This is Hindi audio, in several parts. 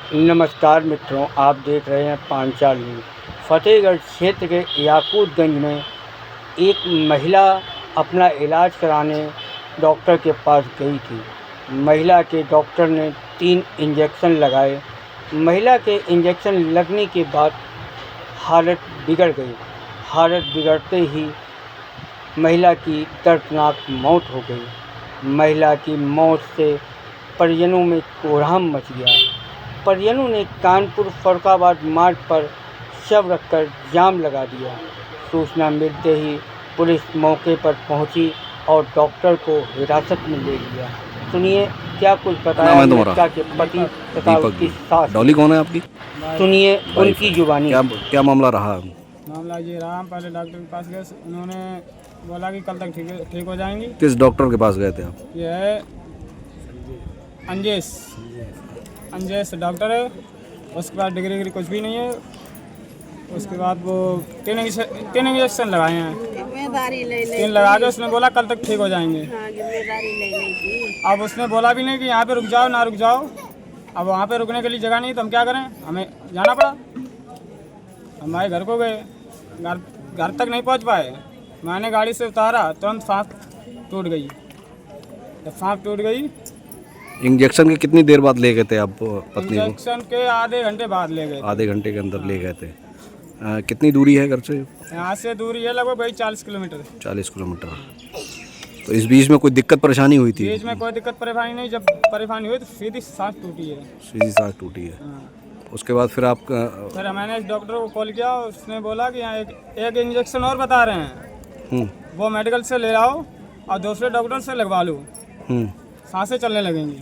नमस्कार मित्रों, आप देख रहे हैं पांचाल न्यूज़। फतेहगढ़ क्षेत्र के याकूतगंज में एक महिला अपना इलाज कराने डॉक्टर के पास गई थी। महिला के डॉक्टर ने 3 इंजेक्शन लगाए। महिला के इंजेक्शन लगने के बाद हालत बिगड़ गई। हालत बिगड़ते ही महिला की दर्दनाक मौत हो गई। महिला की मौत से परिजनों में कोहराम मच गया। परिजनों ने कानपुर फर्रुखाबाद मार्ग पर शव रखकर जाम लगा दिया। सूचना मिलते ही पुलिस मौके पर पहुंची और डॉक्टर को हिरासत में ले लिया। सुनिए क्या कुछ बताया मृतका के पति तथा उसकी सास। डॉली कौन है आपकी? सुनिए उनकी जुबानी। क्या मामला रहा? मामला ये रहा, हम पहले डॉक्टर के पास गए। उन्होंने बोला कि कल तक ठीक हो जाएंगी। किस डॉक्टर के पास गए थे आप? ये है अंजेश डॉक्टर है। उसके बाद डिग्री कुछ भी नहीं है। उसके बाद वो 3 इंजेक्शन लगाए हैं। 3 लगा के उसने बोला कल तक ठीक हो जाएंगे। अब उसने बोला भी नहीं कि यहाँ पे रुक जाओ ना रुक जाओ। अब वहाँ पे रुकने के लिए जगह नहीं तो हम क्या करें, हमें जाना पड़ा। हमारे घर को गए, घर तक नहीं पहुँच पाए। मैंने गाड़ी से उतारा, तुरंत सांस टूट गई। जब सांस टूट गई, इंजेक्शन के कितनी देर बाद ले गए थे आप पत्नी को? इंजेक्शन के आधे घंटे बाद ले गए। आधे घंटे के अंदर ले गए थे। कितनी दूरी है घर से? यहाँ से दूरी है लगभग भाई 40 किलोमीटर। 40 किलोमीटर। तो इस बीच में कोई दिक्कत परेशानी हुई थी? बीच में कोई दिक्कत परेशानी नहीं। जब परेशानी हुई तो सीधी सांस टूटी है। सीधी सांस टूटी है। उसके बाद फिर आप फिर मैंने इस डॉक्टर को कॉल किया। उसने बोला कि यहाँ एक इंजेक्शन और बता रहे हैं, वो मेडिकल से ले आओ और दूसरे डॉक्टर से लगवा लो, सांसें चलने लगेंगी।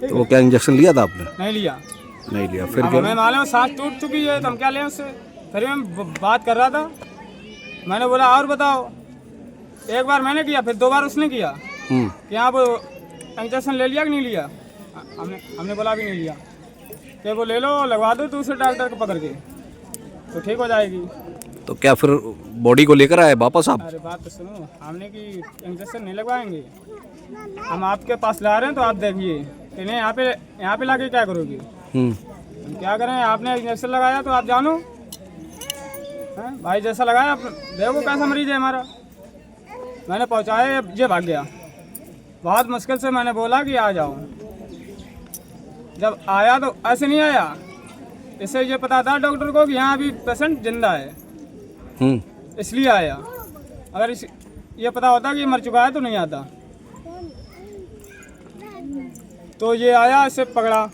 तो वो क्या इंजेक्शन लिया था आपने? नहीं लिया। नहीं लिया। फिर अब हमें मालूम सांस टूट चुकी है तो हम क्या लें उससे। फिर मैं बात कर रहा था, मैंने बोला और बताओ। एक बार मैंने किया, फिर 2 बार उसने किया कि आप इंजेक्शन ले लिया कि नहीं लिया। हमने बोला भी नहीं लिया। कि वो ले लो, लगवा दो दूसरे डॉक्टर को पकड़ के तो ठीक हो जाएगी। तो क्या फिर बॉडी को लेकर आए वापस आप? अरे बात तो सुनो, हमने कि इंजेक्शन नहीं लगवाएंगे, हम आपके पास ला रहे हैं तो आप देखिए कि नहीं यहाँ पे लाके क्या करोगे। हम क्या करें, आपने इंजेक्शन लगाया तो आप जानो। भाई जैसा लगाया देखो कैसा मरीज है हमारा। मैंने पहुँचाया, ये भाग गया। बहुत मुश्किल से मैंने बोला कि आ जाओ। जब आया तो ऐसे नहीं आया, इससे ये पता था डॉक्टर को कि यहाँ अभी पेशेंट जिंदा है, इसलिए आया। अगर ये पता होता कि मर चुका है तो नहीं आता। तो ये आया, इससे पकड़ा,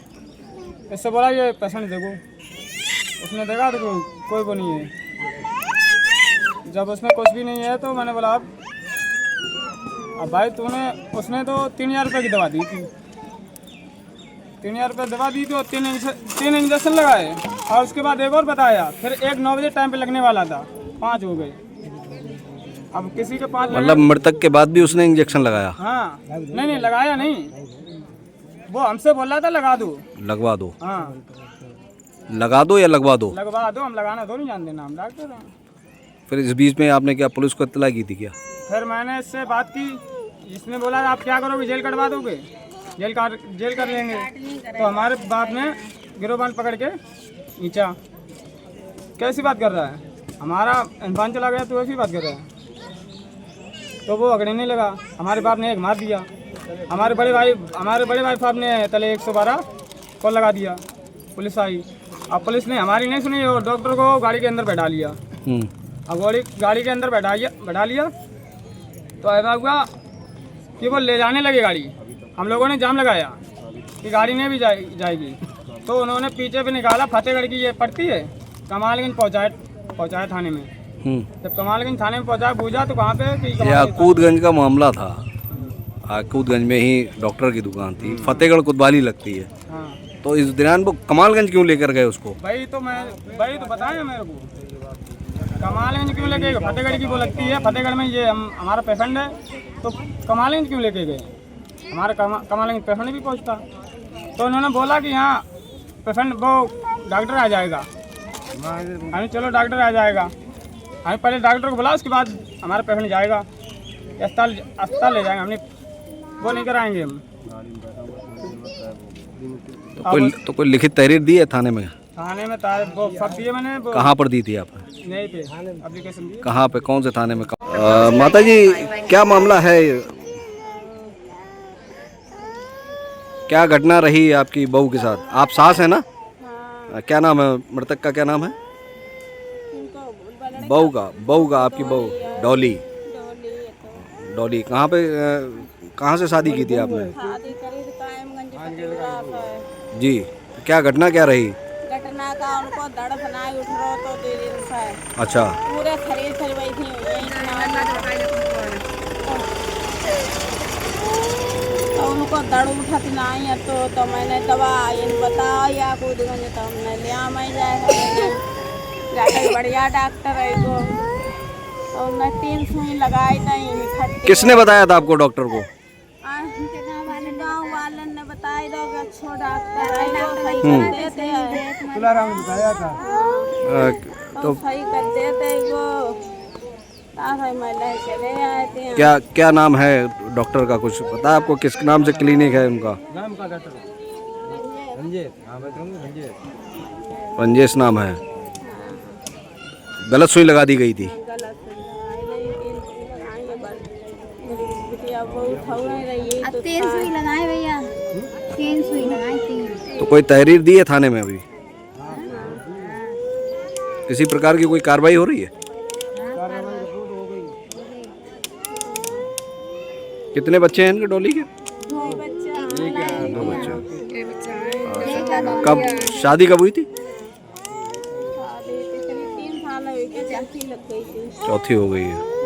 इससे बोला ये पेशेंट देखो। उसने देखा तो कोई वो नहीं है। जब उसमें कुछ भी नहीं है तो मैंने बोला अब भाई उसने तो 3000 रुपये की दवा दी थी। 3000 रुपये दवा दी तो 3 इंजेक्शन लगाए और उसके बाद एक और बताया। फिर एक 9 बजे टाइम पे लगने वाला था, 5 हो गए। अब किसी के 5 मतलब मृतक के बाद भी उसने इंजेक्शन लगाया? हाँ, नहीं लगाया नहीं। वो हमसे बोल रहा था लगा दो, लगवा दो। हाँ, लगा दो या लगवा दो? लगवा दो। हम लगाना दो नहीं जानते ना, हम डॉक्टर हैं। फिर इस बीच में आपने क्या पुलिस को इत्तला की थी क्या? फिर मैंने इससे बात की। इसने बोला आप क्या करोगे, जेल कटवा दोगे, जेल कर लेंगे। तो हमारे बाप ने गिरोबान पकड़ के नीचा। कैसी बात कर रहा है, हमारा इंसान चला गया तो ऐसी बात कर रहा है। तो वो अगड़े नहीं लगा। हमारे बाप ने एक मार दिया। हमारे बड़े भाई साहब ने तले 112 कॉल लगा दिया। पुलिस आई। अब पुलिस ने हमारी नहीं सुनी और डॉक्टर को गाड़ी के अंदर बैठा लिया। अब गाड़ी के अंदर बैठा लिया तो ऐसा हुआ कि वो ले जाने लगे गाड़ी। हम लोगों ने जाम लगाया कि गाड़ी नहीं भी जाएगी। तो उन्होंने पीछे भी निकाला। फतेहगढ़ की ये पड़ती है, कमालगंज पहुँचाया थाने में। जब कमालगंज थाने में पहुँचाया, पूछा तो कहाँ पे? याकूतगंज का मामला था। याकूतगंज में ही डॉक्टर की दुकान थी। फतेहगढ़ कोतवाली लगती है। हाँ। तो इस दौरान वो कमालगंज क्यों लेकर गए उसको? भाई तो बताया मेरे को, कमालगंज क्यों लेके गए? फतेहगढ़ की वो लगती है, फतेहगढ़ में ये हमारा पेशेंट है तो कमालगंज क्यों लेके गए? हमारे कमालगंज पेशेंट भी पहुंचता। तो उन्होंने बोला कि यहाँ पेशेंट वो डॉक्टर आ जाएगा। हमें चलो डॉक्टर आ जाएगा। हमें पहले डॉक्टर को बोला, उसके बाद हमारा पेशेंट जाएगा अस्पताल ले जाएंगे। हमने वो नहीं कराएंगे हम। तो कोई लिखित तहरीर दी है थाने में? थाने में वो सब दिए मैंने, वो कहाँ पर दी थी आपने? नहीं पे एप्लीकेशन दी। कहाँ पे, कौन से थाने में? माता जी क्या मामला है, क्या घटना रही आपकी बहू के साथ? आप सास है ना? क्या नाम है मृतक का, क्या नाम है? बहू का आपकी बहू डॉली। डॉली कहाँ से शादी की थी आपने? शादी करी थी कायमगंज पटियाला। जी, क्या घटना क्या रही? घटना का उनको दर्द बनाए उठ रहा तो देरी से अच्छा, पूरे शरीर से वही थी तो उनको दर्द उठत नहीं है तो मैंने दवा इन बताओ या कूद गंज तो हमने लिया मैं जाकर बढ़िया डॉक्टर है वो तो उन्हें 3 सुई लगाई नहीं। किसने बताया था आपको डॉक्टर को? गाँव वाले ने बताया दो अच्छो डॉक्टर है सही कर देते हैं। तुलाराम ने बताया था। तो सही कर देते वो महिला चले आए थे। क्या नाम है डॉक्टर का, कुछ पता है आपको? किस नाम से क्लिनिक है उनका? नाम का डॉक्टर रंजेश नाम है। गलत सुई लगा दी गई थी। गलत बिटिया वो उठा नहीं रही है तो 3 सुई लगाए भैया, 3 सुई लगाए 3। तो कोई तहरीर दी है थाने में अभी? किसी प्रकार की कोई कार्रवाई हो रही है? कितने बच्चे हैं इनके डॉली के? 2 बच्चा 2 बच्चे। कब शादी कब हुई थी? शादी 3 साल हुई के चौथी लग गई थी। चौथी हो गई है।